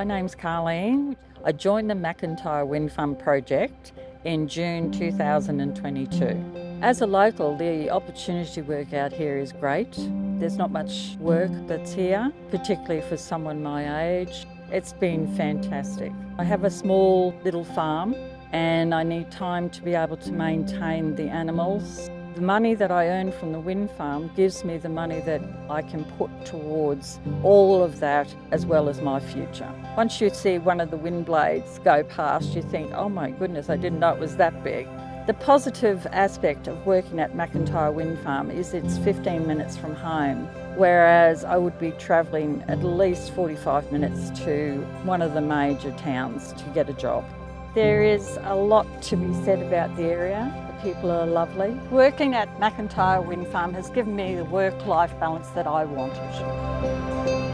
My name's Carlene. I joined the MacIntyre Wind Farm project in June 2022. As a local, the opportunity to work out here is great. There's not much work that's here, particularly for someone my age. It's been fantastic. I have a small little farm and I need time to be able to maintain the animals. The money that I earn from the wind farm gives me the money that I can put towards all of that as well as my future. Once you see one of the wind blades go past, you think, oh my goodness, I didn't know it was that big. The positive aspect of working at MacIntyre Wind Farm is it's 15 minutes from home, whereas I would be travelling at least 45 minutes to one of the major towns to get a job. There is a lot to be said about the area. The people are lovely. Working at MacIntyre Wind Farm has given me the work-life balance that I wanted.